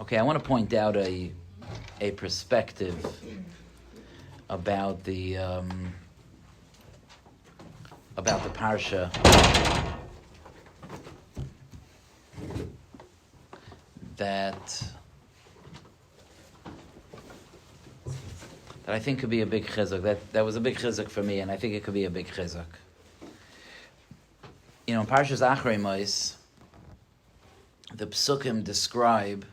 Okay, I want to point out a perspective about the parsha that I think could be a big chizuk. That was a big chizuk for me, and I think it could be a big chizuk. In Parshas Achrei Mos, the psukim describe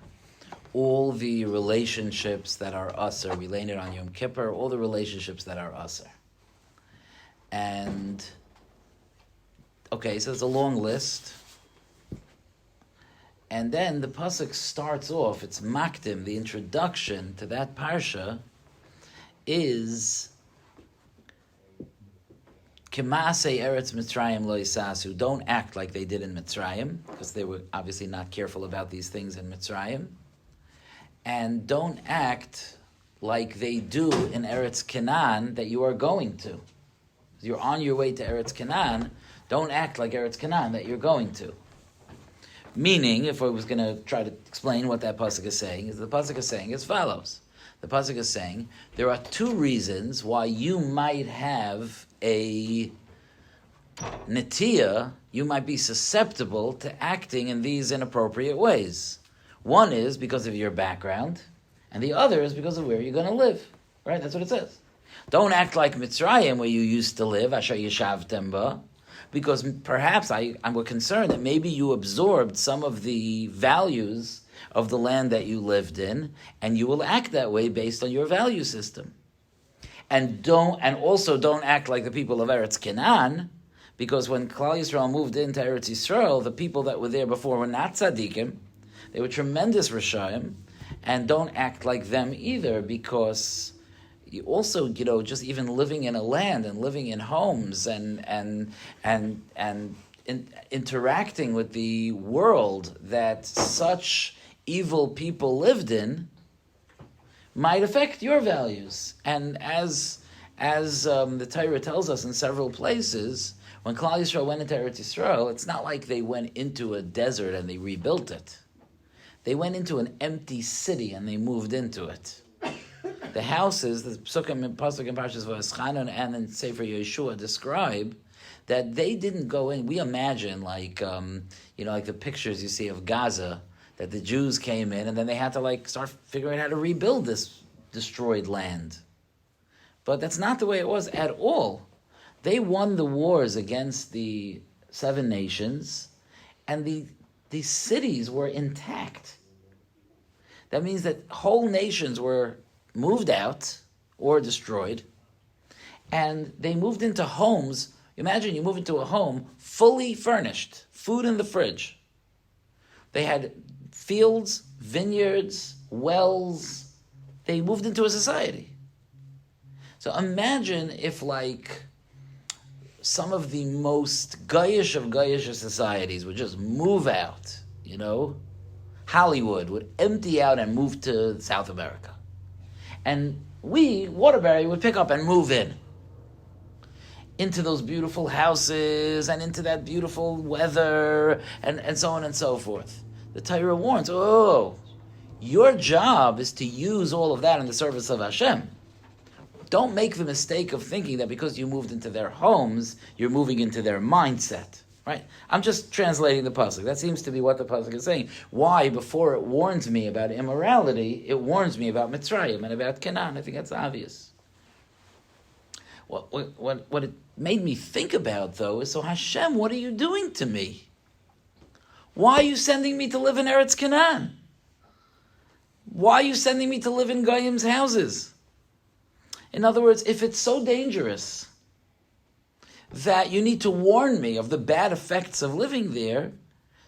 all the relationships that are usher. We laid it on Yom Kippur, all the relationships that are usher. And, okay, so it's a long list. And then the pasuk starts off, it's makdim, the introduction to that parsha is K'maasei Eretz Mitzrayim lo yisasu. Don't act like they did in Mitzrayim, because they were obviously not careful about these things in Mitzrayim. And don't act like they do in Eretz Canaan that you are going to. You're on your way to Eretz Canaan, don't act like Eretz Canaan that you're going to. Meaning, if I was going to try to explain what that pasuk is saying, is the pasuk is saying as follows. The pasuk is saying, there are two reasons why you might have a netiya, you might be susceptible to acting in these inappropriate ways. One is because of your background, and the other is because of where you're going to live. Right? That's what it says. Don't act like Mitzrayim, where you used to live, Asher Yeshavtem Ba, because perhaps we're concerned that maybe you absorbed some of the values of the land that you lived in, and you will act that way based on your value system. And also don't act like the people of Eretz Canaan, because when Klal Yisrael moved into Eretz Yisrael, the people that were there before were not tzaddikim, they were tremendous Rishayim, and don't act like them either, because you also, just even living in a land and living in homes and interacting with the world that such evil people lived in might affect your values. And as the Torah tells us in several places, when Klal Yisrael went into Eretz Yisrael, it's not like they went into a desert and they rebuilt it. They went into an empty city and they moved into it. The houses, the Psukim and Pasuk and Parshas V'Eschanun and in Sefer Yeshua describe that they didn't go in. We imagine like the pictures you see of Gaza, that the Jews came in and then they had to start figuring out how to rebuild this destroyed land. But that's not the way it was at all. They won the wars against the 7 nations, and the cities were intact. That means that whole nations were moved out or destroyed, and they moved into homes. Imagine you move into a home fully furnished, food in the fridge. They had fields, vineyards, wells. They moved into a society. So imagine if some of the most Goyish of Goyish societies would just move out, Hollywood would empty out and move to South America. And we, Waterbury, would pick up and move into those beautiful houses and into that beautiful weather and so on and so forth. The Torah warns, your job is to use all of that in the service of Hashem. Don't make the mistake of thinking that because you moved into their homes, you're moving into their mindset. Right? I'm just translating the pasuk. That seems to be what the pasuk is saying. Why, before it warns me about immorality, it warns me about Mitzrayim and about Canaan? I think that's obvious. What it made me think about, though, is, so Hashem, what are you doing to me? Why are you sending me to live in Eretz Canaan? Why are you sending me to live in Goyim's houses? In other words, if it's so dangerous that you need to warn me of the bad effects of living there,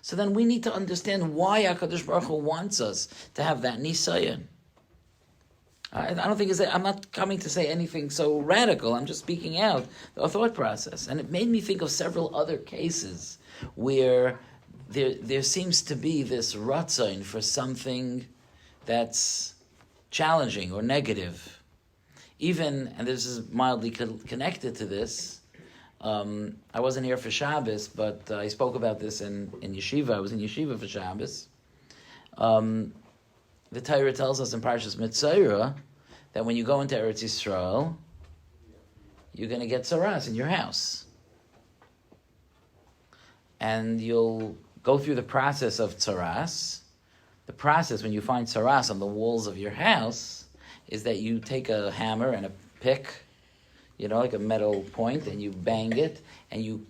so then we need to understand why HaKadosh Baruch Hu wants us to have that nisayon. I don't think I'm not coming to say anything so radical. I'm just speaking out a thought process. And it made me think of several other cases where there seems to be this ratzon for something that's challenging or negative. Even, and this is mildly connected to this, I wasn't here for Shabbos, but I spoke about this in yeshiva. I was in yeshiva for Shabbos. the Torah tells us in Parshas Mitzorah that when you go into Eretz Yisrael, you're going to get tzaras in your house. And you'll go through the process of tzaras. The process when you find tzaras on the walls of your house is that you take a hammer and a pick, like a metal point, and you bang it, and you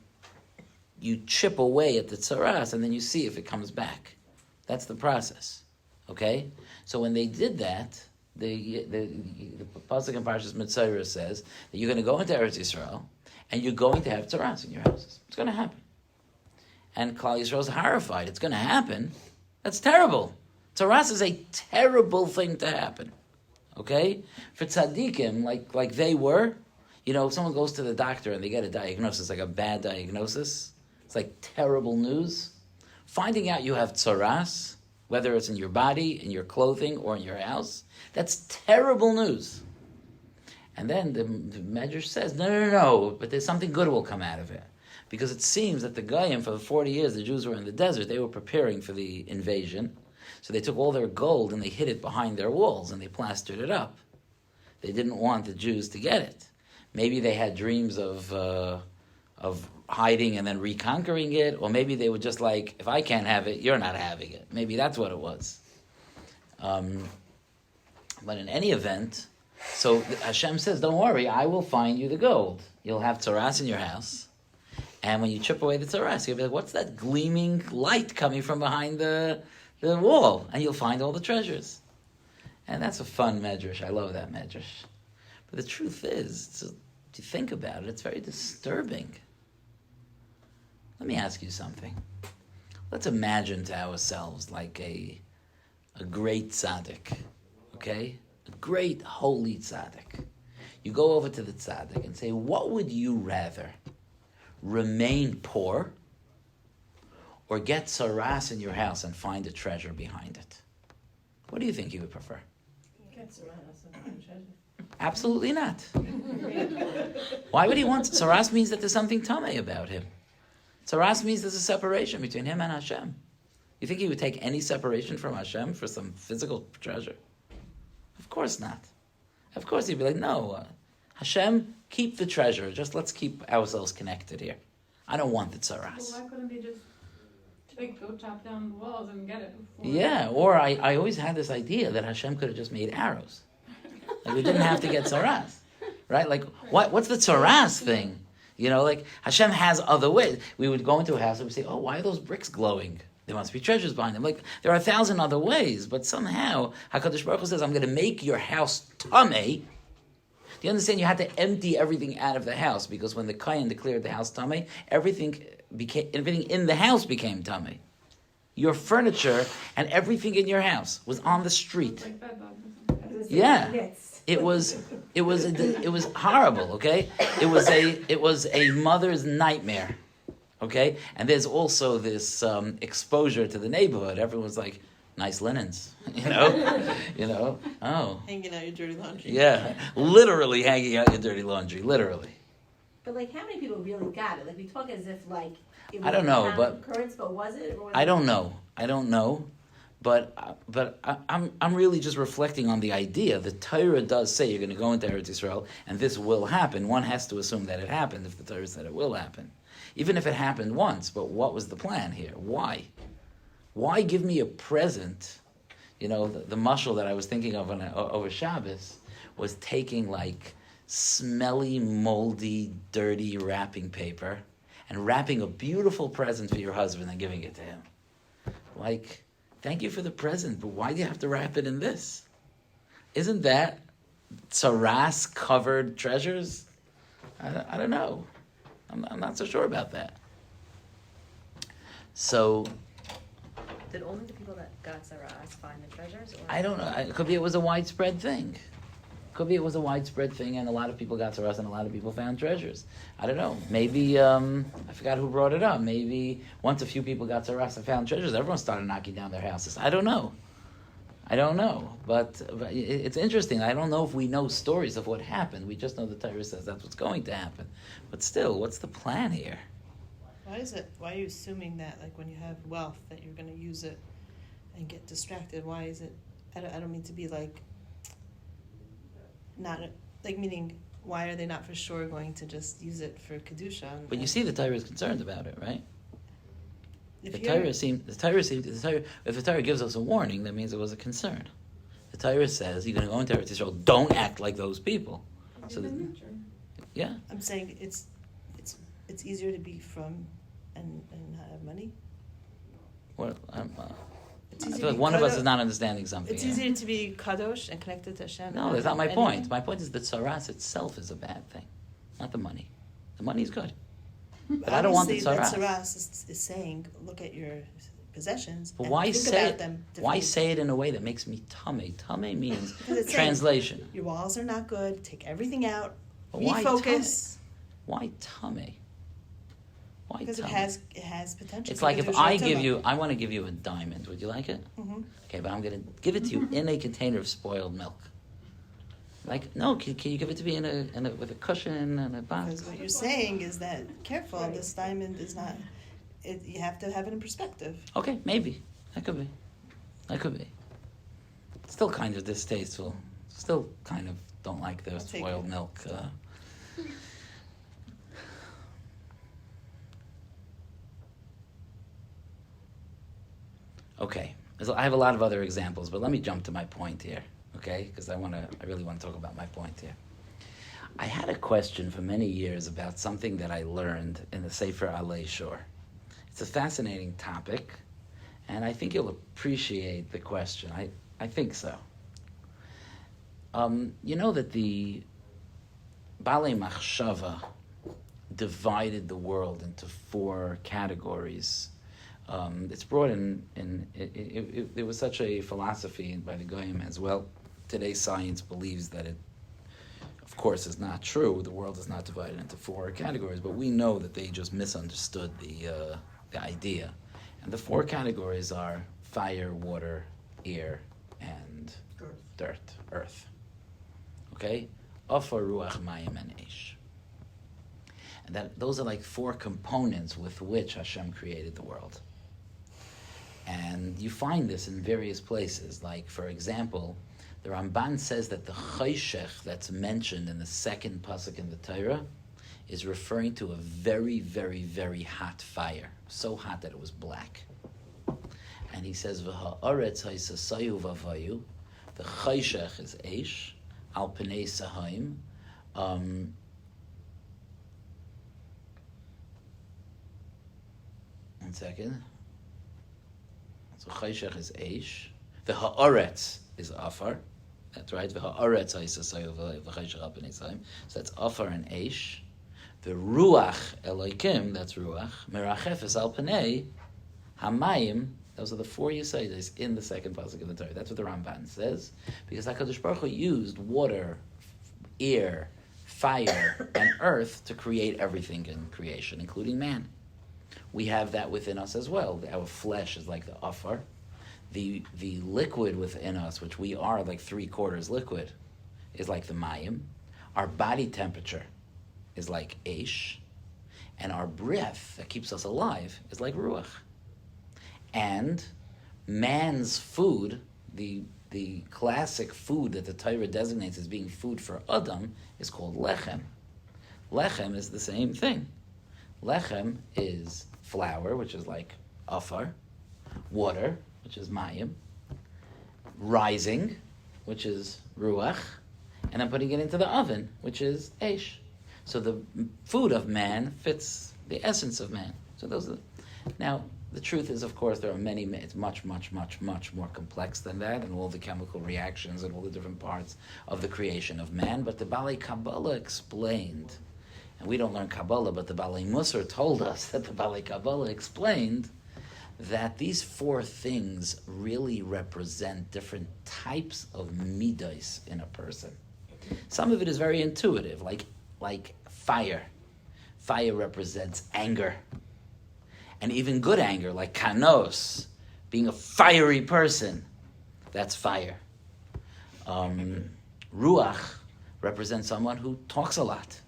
chip away at the tzaras, and then you see if it comes back. That's the process. Okay? So when they did that, the pasuk in Parshas Mitzorah says that you're going to go into Eretz Yisrael, and you're going to have tzaras in your houses. It's going to happen. And Klal Yisrael is horrified. It's going to happen. That's terrible. Tzaras is a terrible thing to happen. Okay? For tzaddikim, like they were, if someone goes to the doctor and they get a diagnosis, like a bad diagnosis, it's like terrible news. Finding out you have tzaras, whether it's in your body, in your clothing, or in your house, that's terrible news. And then the Medrash says, no, but there's something good will come out of it. Because it seems that the Goyim, for the 40 years the Jews were in the desert, they were preparing for the invasion. So they took all their gold and they hid it behind their walls and they plastered it up. They didn't want the Jews to get it. Maybe they had dreams of hiding and then reconquering it, or maybe they were just like, if I can't have it, you're not having it. Maybe that's what it was. But in any event, so Hashem says, don't worry, I will find you the gold. You'll have tzaras in your house. And when you chip away the tzaras, you'll be like, what's that gleaming light coming from behind the wall? And you'll find all the treasures. And that's a fun medrash. I love that medrash. But the truth is, if you think about it, it's very disturbing. Let me ask you something. Let's imagine to ourselves like a great tzaddik, okay? A great holy tzaddik. You go over to the tzaddik and say, what would you rather? Remain poor, or get tzaras in your house and find a treasure behind it? What do you think you would prefer? Get tzaras and find treasure. Absolutely not. Why would he want tzaras? Means that there's something tamei about him. Tzaras means there's a separation between him and Hashem. You think he would take any separation from Hashem for some physical treasure? Of course not. Of course he'd be like, no, Hashem, keep the treasure. Just let's keep ourselves connected here. I don't want the tzaras. Well, why couldn't he just go chop down the walls and get it? Yeah, or I always had this idea that Hashem could have just made arrows. Like we didn't have to get tzaras. Right? Like, what's the tzaras thing? Like Hashem has other ways. We would go into a house and we'd say, oh, why are those bricks glowing? There must be treasures behind them. Like, there are 1,000 other ways, but somehow HaKadosh Baruch Hu says, I'm going to make your house tamei. Do you understand? You had to empty everything out of the house, because when the Kohen declared the house tamei, everything in the house became tamei. Your furniture and everything in your house was on the street. Like bed bugs. Yeah. It was horrible, okay? It was a mother's nightmare, okay? And there's also this exposure to the neighborhood. Everyone's like, nice linens, oh. Hanging out your dirty laundry. Yeah, literally hanging out your dirty laundry, literally. But how many people really got it? We talk as if it was I don't know, a common occurrence, but was it? Or was I don't know. But I'm really just reflecting on the idea. The Torah does say you're going to go into Eretz Yisrael, and this will happen. One has to assume that it happened if the Torah said it will happen. Even if it happened once, but what was the plan here? Why? Why give me a present? The mashal that I was thinking of over Shabbos was taking smelly, moldy, dirty wrapping paper and wrapping a beautiful present for your husband and giving it to him. Thank you for the present, but why do you have to wrap it in this? Isn't that tzaras-covered treasures? I don't know. I'm not so sure about that. So... Did only the people that got tzaras find the treasures? Or I don't know. It could be it was a widespread thing. Could be it was a widespread thing and a lot of people got tzaras and a lot of people found treasures. I don't know. Maybe, I forgot who brought it up. Maybe once a few people got tzaras and found treasures, everyone started knocking down their houses. I don't know. But it's interesting. I don't know if we know stories of what happened. We just know the Torah says that's what's going to happen. But still, what's the plan here? Why are you assuming that, when you have wealth, that you're going to use it and get distracted? Why is it I don't mean to be like, not, like, meaning, why are they not for sure going to just use it for Kedusha? But you see the Torah is concerned about it, right? If the Torah gives us a warning, that means it was a concern. The Torah says, you're going to go into Eretz Yisrael, don't act like those people. So yeah. I'm saying it's easier to be from and not have money. Well, It's I easier feel like to one of us kadosh- is not understanding something. It's here. easier to be kadosh and connected to Hashem. No, and that's not my have point. anything. My point is that tzaras itself is a bad thing, not the money. The money is good. But I don't want the Obviously, tzaras. the tzaras is saying, look at your possessions. But and why think say about it? them Why differently. say it in a way that makes me tummy? Tummy means Because it's saying, translation. your walls are not good. Take everything out. But why Refocus. Why tummy? Why Because tummy? it has potential. It's for like if Kedusha I Tumah. give you, I want to give you a diamond. Would you like it? Mm-hmm. Okay, but I'm going to give it to you in a container of spoiled milk. Like, no, can you give it to me in a with a cushion and a box? Because what you're saying is that, careful, this diamond is not, you have to have it in perspective. Okay, maybe. That could be. Still kind of distasteful. Still kind of don't like the I'll take spoiled it. milk. Okay, I have a lot of other examples, but let me jump to my point here, okay? Because I really want to talk about my point here. I had a question for many years about something that I learned in the Sefer Alei Shor. It's a fascinating topic, and I think you'll appreciate the question. I think so. You know that the Balei Machshava divided the world into 4 categories. It's brought it was such a philosophy by the Goyim as well. Today's science believes that it, of course, is not true. The world is not divided into 4 categories, but we know that they just misunderstood the idea. And the 4 categories are fire, water, air, and earth. Okay? Afar, ruach, mayim, and eish. And those are like 4 components with which Hashem created the world. And you find this in various places. Like, for example, the Ramban says that the chayshech that's mentioned in the 2nd pasuk in the Torah is referring to a very, very, very hot fire. So hot that it was black. And he says, V'ha'aretz ha'yisasayu v'avayu. The chayshech is eish, al pnei sahaim. One second. So chayshech is eish. The ha'aretz is afar. That's right. The ha'aretz ha'yisasayu v'chayshech al pnei sahaim. So that's afar and eish. The ruach elokim, that's ruach. Merachefes al pnei hamayim. Those are the 4 Yesaidas in the 2nd pasuk of the Torah. That's what the Ramban says, because HaKadosh Baruch Hu used water, air, fire, and earth to create everything in creation, including man. We have that within us as well. Our flesh is like the afar. The liquid within us, which we are like 3/4 liquid, is like the mayim. Our body temperature is like eish, and our breath that keeps us alive is like ruach. And man's food, the classic food that the Torah designates as being food for Adam, is called lechem. Lechem is the same thing. Lechem is flour, which is like afar, water, which is mayim, rising, which is ruach, and then putting it into the oven, which is eish. So the food of man fits the essence of man. So those are now. The truth is, of course, there are many. It's much, much, much, much more complex than that, and all the chemical reactions and all the different parts of the creation of man. But the Balei Kabbalah explained, and we don't learn Kabbalah, but the Balei Musar told us that the Balei Kabbalah explained that these 4 things really represent different types of midos in a person. Some of it is very intuitive, like fire. Fire represents anger. And even good anger, like kanos, being a fiery person, that's fire. Ruach represents someone who talks a lot.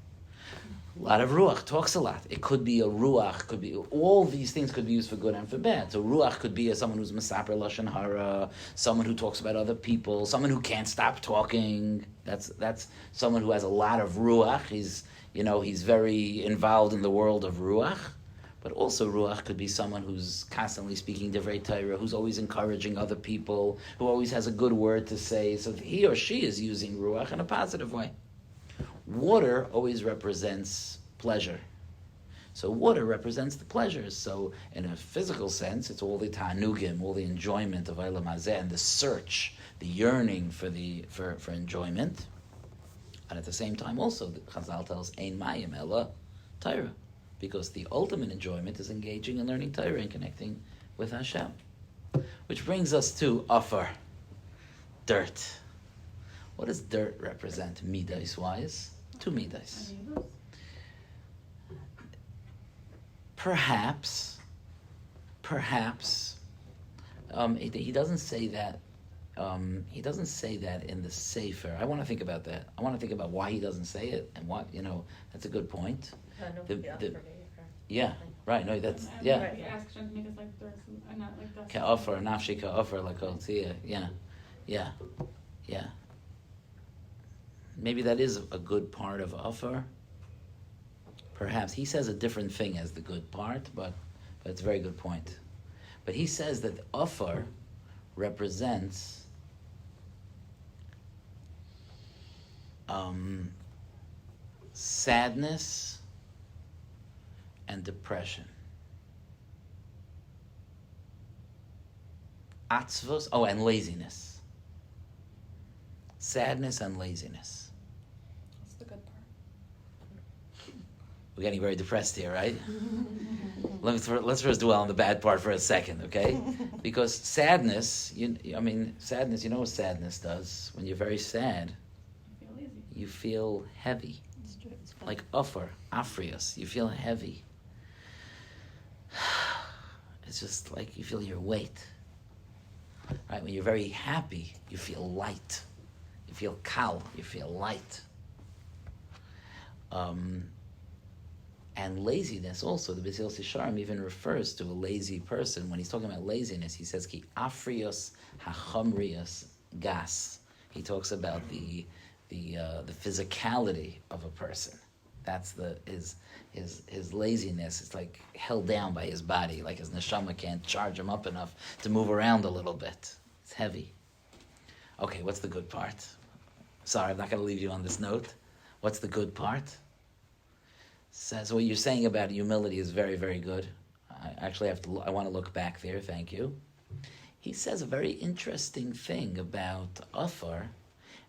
A lot of ruach, talks a lot. It could be a ruach, could be all these things could be used for good and for bad. So ruach could be someone who's mesaper lashon hara, someone who talks about other people, someone who can't stop talking. That's someone who has a lot of ruach. He's very involved in the world of ruach. But also ruach could be someone who's constantly speaking divrei Torah, who's always encouraging other people, who always has a good word to say. So he or she is using ruach in a positive way. Water always represents pleasure. So water represents the pleasures. So in a physical sense, it's all the ta'anugim, all the enjoyment of Olam Hazeh, and the search, the yearning for enjoyment. And at the same time also, the Chazal tells, Ein mayim ela Torah. Because the ultimate enjoyment is engaging and learning Torah and connecting with Hashem. Which brings us to Afar, dirt. What does dirt represent, midas-wise? Two midas. Perhaps, he doesn't say that. He doesn't say that in the Sefer. I want to think about that. I want to think about why he doesn't say it and what, that's a good point. Yeah, right. No, that's yeah. Right. Ask Shem to make us like dirt, not like dust. Ka'ofar, nafshi ka'ofar, like yeah. Maybe that is a good part of Afar. Perhaps he says a different thing as the good part, but it's a very good point. But he says that Afar represents sadness and depression. Atzvos, and laziness. Sadness and laziness. That's the good part. We're getting very depressed here, right? Let's first dwell on the bad part for a second, okay? Because sadness, sadness, you know what sadness does? When you're very sad, I feel lazy. you feel heavy. It's true. It's fun. Like afrius, you feel heavy. It's just like you feel your weight. Right? When you're very happy, you feel light. You feel kal, you feel light. And laziness also, the B'sil Sisharim even refers to a lazy person. When he's talking about laziness, he says, Ki afrios hachamrios gas. He talks about the physicality of a person. That's his laziness. It's like held down by his body, like his neshama can't charge him up enough to move around a little bit. It's heavy. Okay, what's the good part? Sorry, I'm not going to leave you on this note. What's the good part? Says what you're saying about humility is very, very good. I actually I want to look back there. Thank you. He says a very interesting thing about Afar,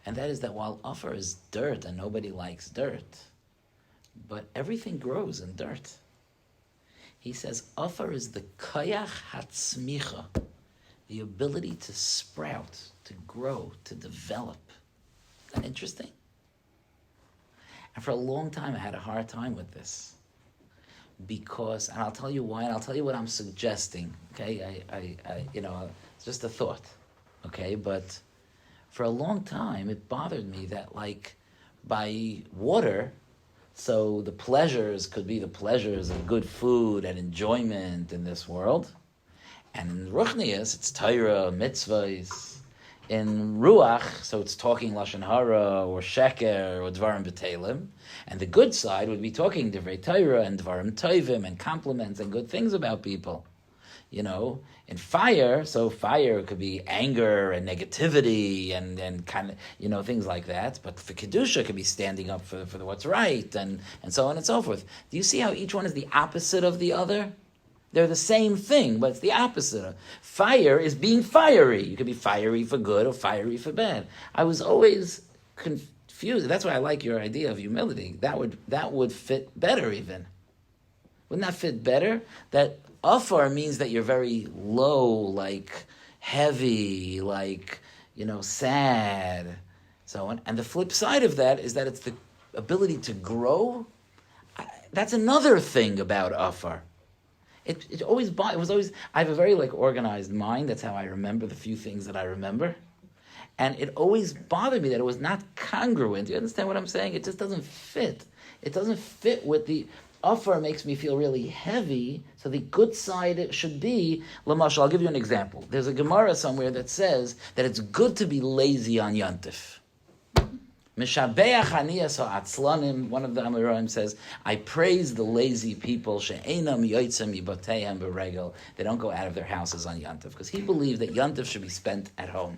and that is that while Afar is dirt and nobody likes dirt, but everything grows in dirt. He says Afar is the kayach hatzmicha, the ability to sprout, to grow, to develop. Isn't that interesting? And for a long time, I had a hard time with this. Because, and I'll tell you why, and I'll tell you what I'm suggesting, okay? It's just a thought, okay? But for a long time, it bothered me that, by water, so the pleasures could be the pleasures of good food and enjoyment in this world. And in Ruchnius, it's Torah, mitzvahs. In Ruach, so it's talking Lashon Hara or Sheker or Dvarim B'Telim. And the good side would be talking Divrei Torah and Dvarim Tovim and compliments and good things about people. In fire, so fire could be anger and negativity and kind of, things like that. But for Kedusha, it could be standing up for what's right and so on and so forth. Do you see how each one is the opposite of the other? They're the same thing, but it's the opposite. Fire is being fiery. You could be fiery for good or fiery for bad. I was always confused. That's why I like your idea of humility. That would fit better even. Wouldn't that fit better? That Afar means that you're very low, like heavy, like, sad, so on. And the flip side of that is that it's the ability to grow. That's another thing about Afar. It was always, I have a very organized mind. That's how I remember the few things that I remember. And it always bothered me that it was not congruent. You understand what I'm saying? It just doesn't fit. it doesn't fit with the offer. Makes me feel really heavy. So the good side it should be, Lamashal, I'll give you an example. There's a Gemara somewhere that says that it's good to be lazy on Yantif. Mishabeach aniyas ha'atzlanim, one of the Amoraim says, I praise the lazy people, she'enam yotzem mibateihem beregel. They don't go out of their houses on Yantif, because he believed that Yantif should be spent at home.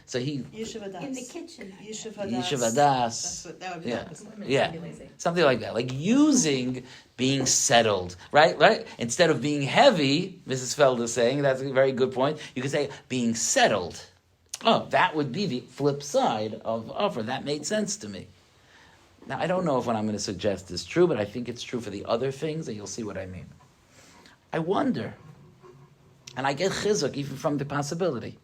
So he... Yishuv Hadas. In the kitchen. Yishuv Hadas. Yishuv Hadas. That's what, that would be Yeah. the opposite. Yeah, something like that. Like using being settled, right? Instead of being heavy, Mrs. Feld is saying, that's a very good point, you could say being settled. Oh, that would be the flip side of offer. That made sense to me. Now, I don't know if what I'm going to suggest is true, but I think it's true for the other things, and you'll see what I mean. I wonder, and I get chizuk even from the possibility,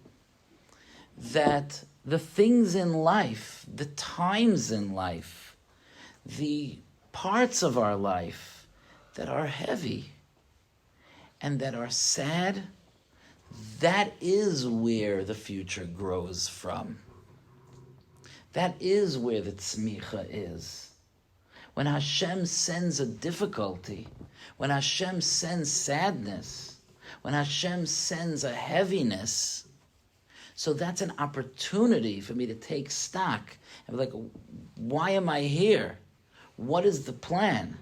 that the things in life, the times in life, the parts of our life that are heavy and that are sad, that is where the future grows from. That is where the tzmicha is. When Hashem sends a difficulty, when Hashem sends sadness, when Hashem sends a heaviness, so that's an opportunity for me to take stock and be like, why am I here? What is the plan?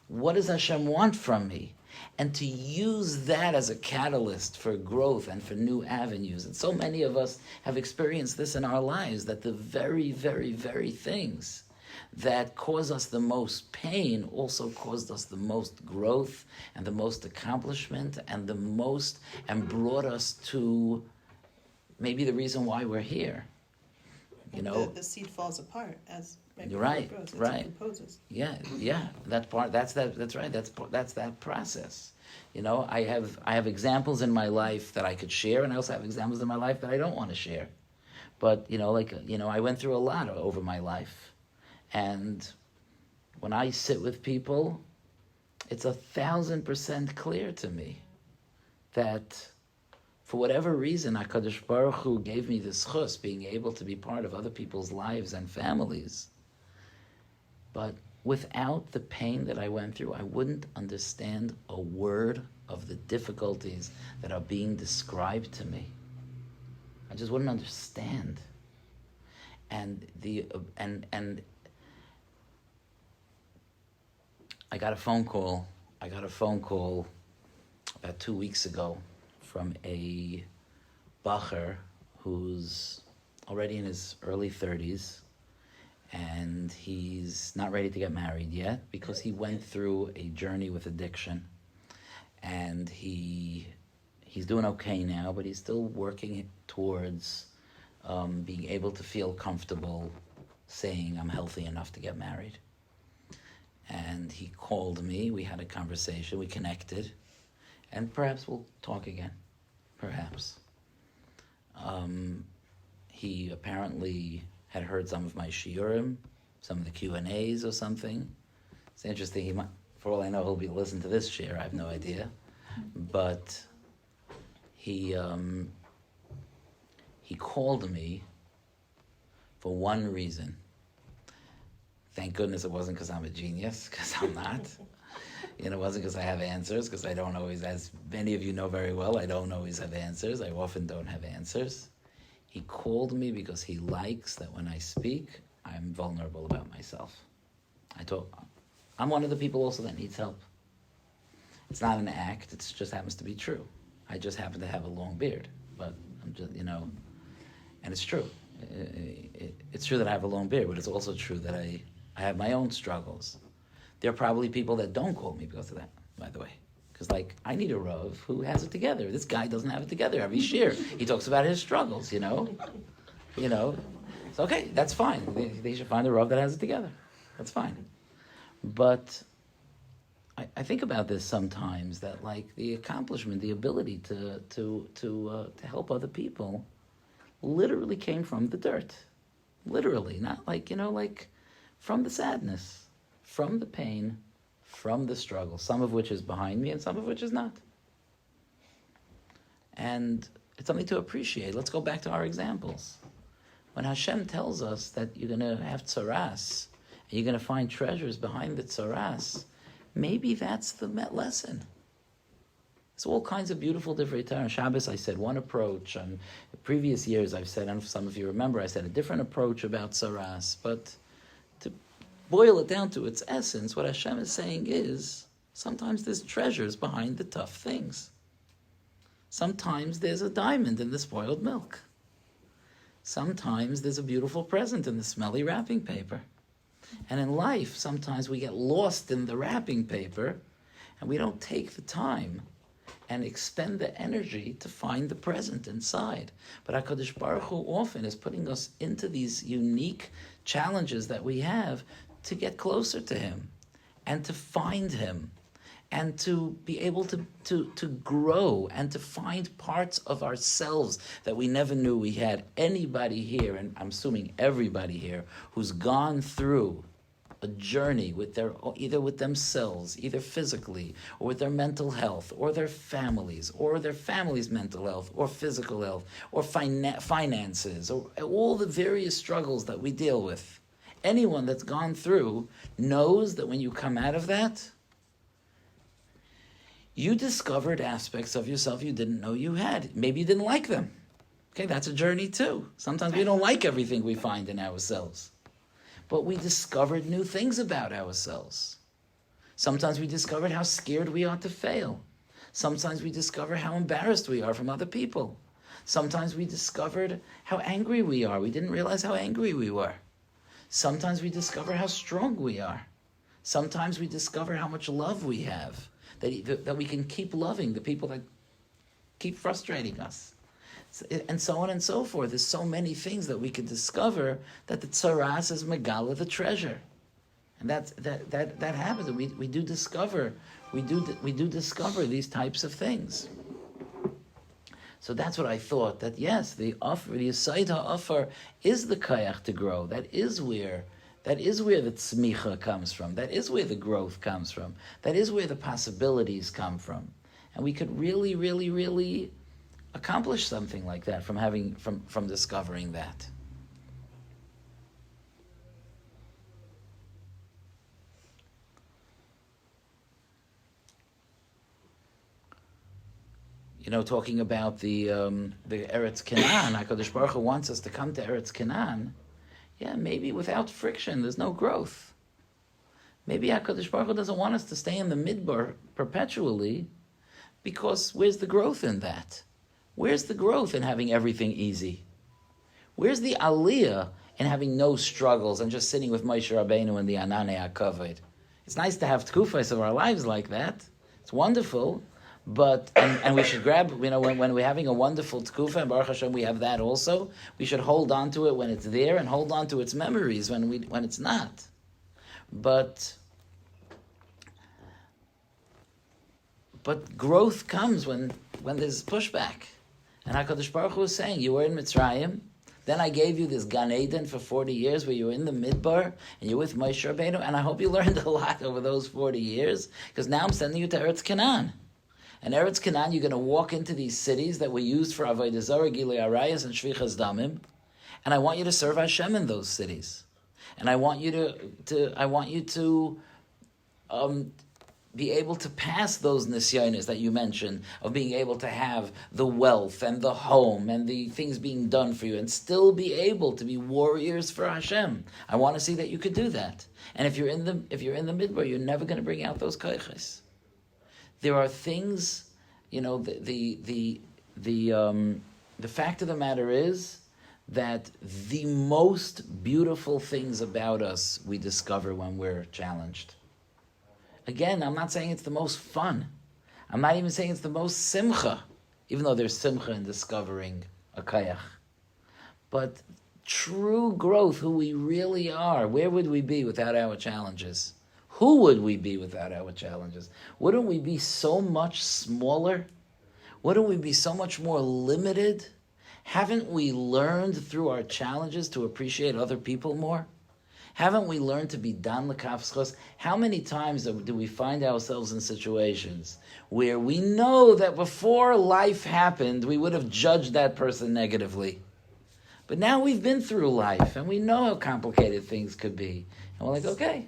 What does Hashem want from me? And to use that as a catalyst for growth and for new avenues. And so many of us have experienced this in our lives, that the very, very, very things that cause us the most pain also caused us the most growth and the most accomplishment and brought us to maybe the reason why we're here. You know, the seed falls apart as you're right, grows, it right. decomposes. Yeah. That's right. That's that process. You know, I have examples in my life that I could share, and I also have examples in my life that I don't want to share. But I went through a lot over my life, and when I sit with people, it's 1,000% clear to me that for whatever reason, HaKadosh Baruch Hu gave me this chus, being able to be part of other people's lives and families. But without the pain that I went through, I wouldn't understand a word of the difficulties that are being described to me. I just wouldn't understand. And I got a phone call about 2 weeks ago from a bacher who's already in his early 30s, and he's not ready to get married yet because he went through a journey with addiction, and he's doing okay now, but he's still working towards being able to feel comfortable saying, I'm healthy enough to get married. And he called me, we had a conversation, we connected, and perhaps we'll talk again. Perhaps. He apparently had heard some of my shiurim, some of the Q&As or something. It's interesting, he might, for all I know, he'll be listening to this share, I have no idea. But he called me for one reason. Thank goodness it wasn't because I'm a genius, because I'm not. It wasn't because I have answers, because I don't always, as many of you know very well, I don't always have answers. I often don't have answers. He called me because he likes that when I speak, I'm vulnerable about myself. I'm one of the people also that needs help. It's not an act, it just happens to be true. I just happen to have a long beard, but I'm just, and it's true. It's true that I have a long beard, but it's also true that I have my own struggles. There are probably people that don't call me because of that, by the way. Because, I need a Rav who has it together. This guy doesn't have it together every year. He talks about his struggles, It's okay, that's fine. They should find a Rav that has it together. That's fine. But I think about this sometimes, that, the accomplishment, the ability to help other people literally came from the dirt. Literally, not from the sadness. From the pain, from the struggle, some of which is behind me and some of which is not. And it's something to appreciate. Let's go back to our examples. When Hashem tells us that you're going to have tzaras and you're going to find treasures behind the tzaras, maybe that's the lesson. It's all kinds of beautiful different. On Shabbos, I said one approach. On the previous years, I've said, and some of you remember, I said a different approach about tzaras. But to boil it down to its essence, what Hashem is saying is, sometimes there's treasures behind the tough things. Sometimes there's a diamond in the spoiled milk. Sometimes there's a beautiful present in the smelly wrapping paper. And in life, sometimes we get lost in the wrapping paper, and we don't take the time and expend the energy to find the present inside. But HaKadosh Baruch Hu often is putting us into these unique challenges that we have to get closer to Him and to find Him and to be able to grow and to find parts of ourselves that we never knew we had. Anybody here, and I'm assuming everybody here, who's gone through a journey with either with themselves, either physically, or with their mental health, or their families mental health, or physical health, or finances, or all the various struggles that we deal with. Anyone that's gone through knows that when you come out of that, you discovered aspects of yourself you didn't know you had. Maybe you didn't like them. Okay, that's a journey too. Sometimes we don't like everything we find in ourselves. But we discovered new things about ourselves. Sometimes we discovered how scared we are to fail. Sometimes we discover how embarrassed we are from other people. Sometimes we discovered how angry we are. We didn't realize how angry we were. Sometimes we discover how strong we are. Sometimes we discover how much love we have, that we can keep loving the people that keep frustrating us. And so on and so forth. There's so many things that we can discover that the tzaras is megala, the treasure, and that happens. And we do discover these types of things. So that's what I thought. That yes, the Yesod HaOfar is the kayach to grow. That is where the tzmicha comes from. That is where the growth comes from. That is where the possibilities come from. And we could really, really, really accomplish something like that from discovering that. Talking about the Eretz Canaan, HaKadosh Baruch Hu wants us to come to Eretz Canaan. Yeah, maybe without friction, there's no growth. Maybe HaKadosh Baruch Hu doesn't want us to stay in the midbar perpetually, because where's the growth in that? Where's the growth in having everything easy? Where's the aliyah in having no struggles and just sitting with Moshe Rabbeinu and the Ananei HaKavod? It's nice to have tkufas of our lives like that. It's wonderful. But and we should grab, when we're having a wonderful tkufa, and Baruch Hashem we have that also, we should hold on to it when it's there and hold on to its memories when it's not. But growth comes when there's pushback. And HaKadosh Baruch Hu is saying, you were in Mitzrayim, then I gave you this Gan Eden for 40 years where you were in the Midbar, and you're with Moshe Rabbeinu, and I hope you learned a lot over those 40 years, because now I'm sending you to Eretz Canaan. And Eretz Canaan, you're going to walk into these cities that were used for Avodah Zarah, Gilui Arayos, and Shvichas Damim, and I want you to serve Hashem in those cities. And I want you to be able to pass those nisyonos that you mentioned, of being able to have the wealth and the home and the things being done for you, and still be able to be warriors for Hashem. I want to see that you could do that. And if you're in the midbar, you're never going to bring out those koiches. There are things, the fact of the matter is that the most beautiful things about us we discover when we're challenged. Again, I'm not saying it's the most fun. I'm not even saying it's the most simcha, even though there's simcha in discovering a kayach. But true growth, who we really are, where would we be without our challenges? Who would we be without our challenges? Wouldn't we be so much smaller? Wouldn't we be so much more limited? Haven't we learned through our challenges to appreciate other people more? Haven't we learned to be dan l'kafschos? How many times do we find ourselves in situations where we know that before life happened, we would have judged that person negatively? But now we've been through life and we know how complicated things could be. And we're like, okay,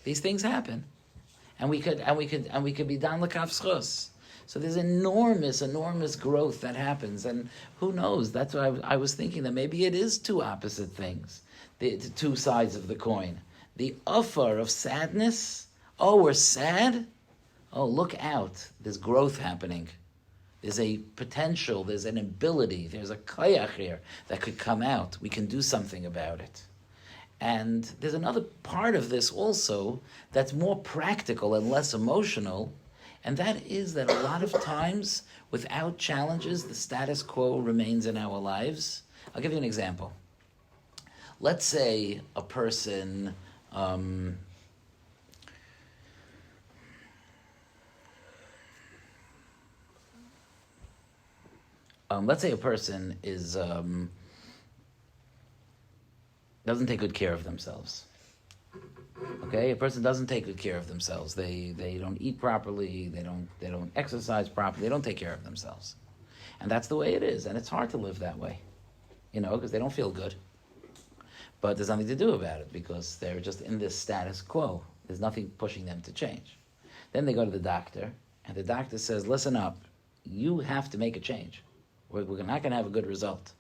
these things happen. And we could be dan l'kaf schos. So there's enormous growth that happens. And who knows? That's why I was thinking that maybe it is two opposite things, the two sides of the coin. The offer of sadness, oh, we're sad? Oh, look out. There's growth happening. There's a potential, there's an ability, there's a koyach here that could come out. We can do something about it. And there's another part of this also that's more practical and less emotional, and that is that a lot of times, without challenges, the status quo remains in our lives. I'll give you an example. Let's say a person... let's say a person is doesn't take good care of themselves. Okay, a person doesn't take good care of themselves. They don't eat properly. They don't exercise properly. They don't take care of themselves, and that's the way it is. And it's hard to live that way, because they don't feel good. But there's nothing to do about it because they're just in this status quo. There's nothing pushing them to change. Then they go to the doctor, and the doctor says, "Listen up, you have to make a change. We're not going to have a good result."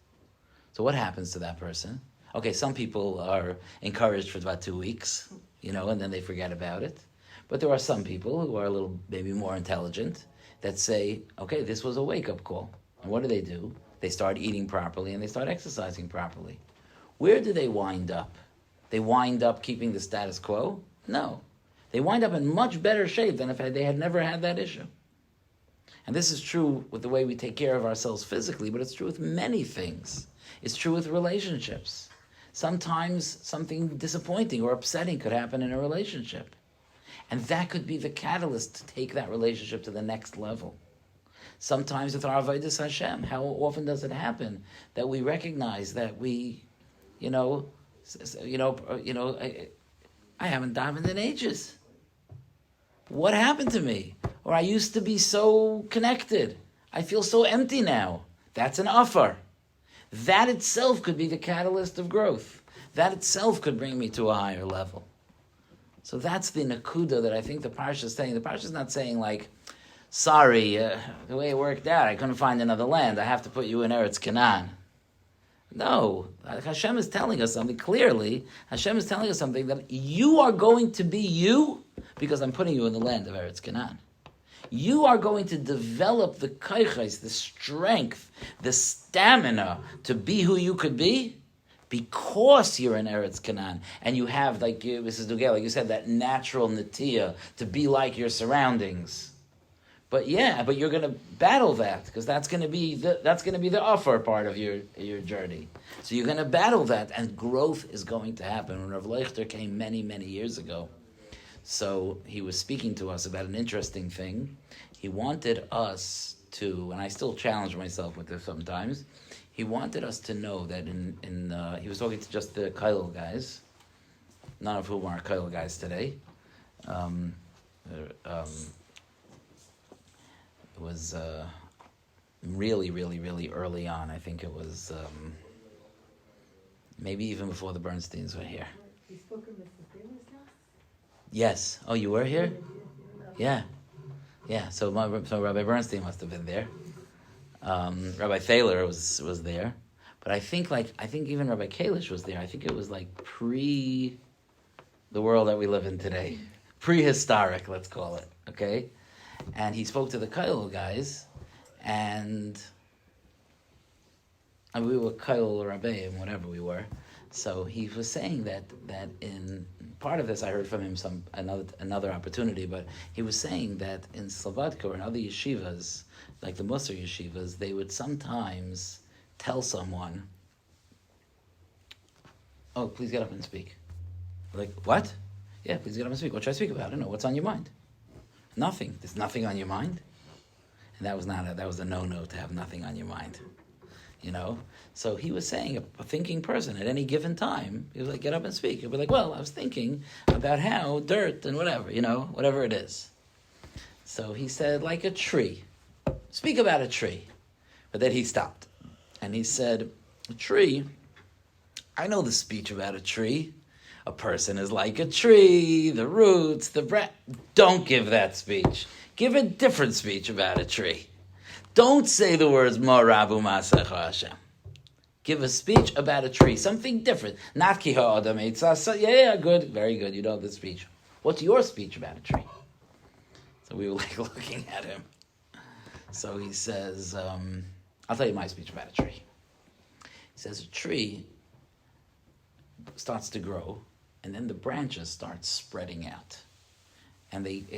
So what happens to that person? Okay, some people are encouraged for about 2 weeks, and then they forget about it. But there are some people who are a little maybe more intelligent that say, okay, this was a wake-up call. And what do? They start eating properly and they start exercising properly. Where do they wind up? They wind up keeping the status quo? No. They wind up in much better shape than if they had never had that issue. And this is true with the way we take care of ourselves physically, but it's true with many things. It's true with relationships. Sometimes something disappointing or upsetting could happen in a relationship. And that could be the catalyst to take that relationship to the next level. Sometimes with our avodas Hashem, how often does it happen that we recognize that we, I haven't davened in ages. What happened to me? Or I used to be so connected. I feel so empty now. That's an offer. That itself could be the catalyst of growth. That itself could bring me to a higher level. So that's the nakuda that I think the parsha is saying. The parsha is not saying like, sorry, the way it worked out, I couldn't find another land. I have to put you in Eretz Canaan. No, Hashem is telling us something clearly. Hashem is telling us something that you are going to be you because I'm putting you in the land of Eretz Canaan. You are going to develop the kaiches, the strength, the stamina to be who you could be because you're in Eretz Canaan. And you have, like you, Mrs. Dugel, like you said, that natural natiya to be like your surroundings. But you're going to battle that because that's going to be the offer part of your journey. So you're going to battle that, and growth is going to happen. When Rav Leichter came many, many years ago, so he was speaking to us about an interesting thing. He wanted us to, and I still challenge myself with this sometimes, he wanted us to know that he was talking to just the Kail guys, none of whom are Kail guys today. It was really, really, really early on. I think it was maybe even before the Bernsteins were here. You spoke in Mrs. Bailey's house? Yes. Oh, you were here? Yeah. So Rabbi Bernstein must have been there. Rabbi Thaler was there, but I think even Rabbi Kalish was there. I think it was like pre the world that we live in today, prehistoric, let's call it. Okay, and he spoke to the Kail guys, and we were Kail Rabbeim, whatever we were. So he was saying that in part of this I heard from him another opportunity, but he was saying that in Slobodka or in other yeshivas, like the Musar yeshivas, they would sometimes tell someone, "Oh, please get up and speak." Like, what? Yeah, please get up and speak. What should I speak about? I don't know. What's on your mind? Nothing. There's nothing on your mind. And that was a no-no to have nothing on your mind. So he was saying a thinking person at any given time, he was like, get up and speak. He'd be like, well, I was thinking about how dirt and whatever, whatever it is. So he said, like a tree. Speak about a tree. But then he stopped. And he said, a tree, I know the speech about a tree. A person is like a tree, the roots, the branch. Don't give that speech. Give a different speech about a tree. Don't say the words, Morabu Masecha Hashem. Give a speech about a tree, something different. Not ki ha'adam eitzah. Yeah, good, very good. You know the speech. What's your speech about a tree? So we were like looking at him. So he says, I'll tell you my speech about a tree. He says a tree starts to grow, and then the branches start spreading out. And a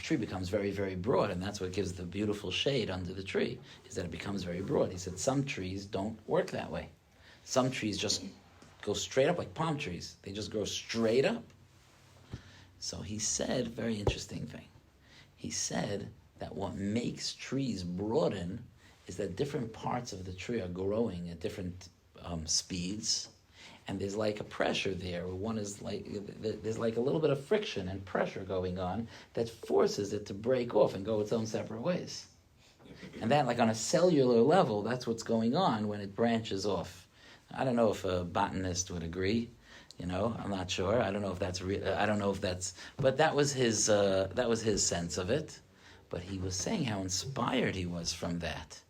tree becomes very, very broad, and that's what gives the beautiful shade under the tree, is that it becomes very broad. He said some trees don't work that way. Some trees just go straight up, like palm trees. They just grow straight up. So he said, very interesting thing. He said that what makes trees broaden is that different parts of the tree are growing at different speeds, and there's like a pressure there. One is like, there's like a little bit of friction and pressure going on that forces it to break off and go its own separate ways. And that, like on a cellular level, that's what's going on when it branches off. I don't know if a botanist would agree. I'm not sure. I don't know if that's but that was his sense of it. But he was saying how inspired he was from that.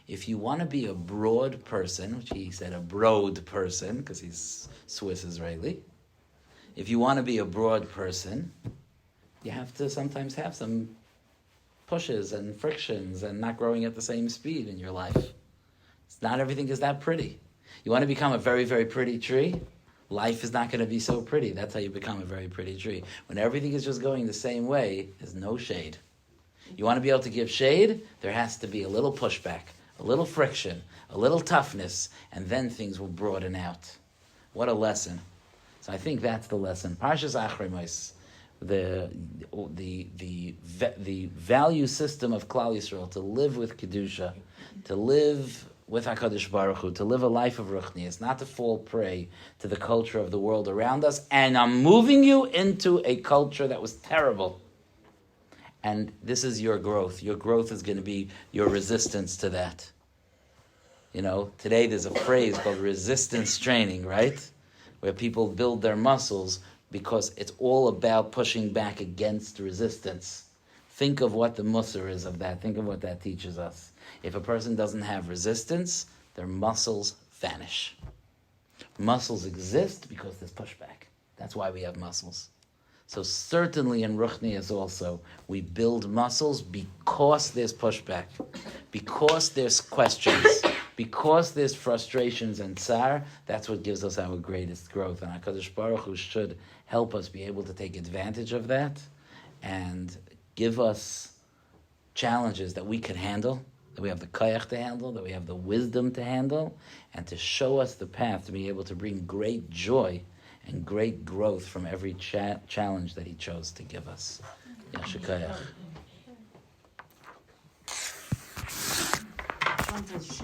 If you want to be a broad person, which he said a broad person, because he's Swiss Israeli. If you want to be a broad person, you have to sometimes have some pushes and frictions and not growing at the same speed in your life. Not everything is that pretty. You want to become a very, very pretty tree? Life is not going to be so pretty. That's how you become a very pretty tree. When everything is just going the same way, there's no shade. You want to be able to give shade? There has to be a little pushback, a little friction, a little toughness, and then things will broaden out. What a lesson. So I think that's the lesson. Parshas Achrei, the value system of Klal Yisrael, to live with Kedusha, to live with HaKadosh Baruch Hu, to live a life of Ruchnius, not to fall prey to the culture of the world around us. And I'm moving you into a culture that was terrible. And this is your growth. Your growth is going to be your resistance to that. Today there's a phrase called resistance training, right? Where people build their muscles because it's all about pushing back against resistance. Think of what the musar is of that. Think of what that teaches us. If a person doesn't have resistance, their muscles vanish. Muscles exist because there's pushback. That's why we have muscles. So certainly in Ruchnias also, we build muscles because there's pushback, because there's questions, because there's frustrations and tsar. That's what gives us our greatest growth. And HaKadosh Baruch Hu should help us be able to take advantage of that and give us challenges that we can handle, that we have the koyach to handle, that we have the wisdom to handle, and to show us the path to be able to bring great joy and great growth from every challenge that he chose to give us. Yasher koyach.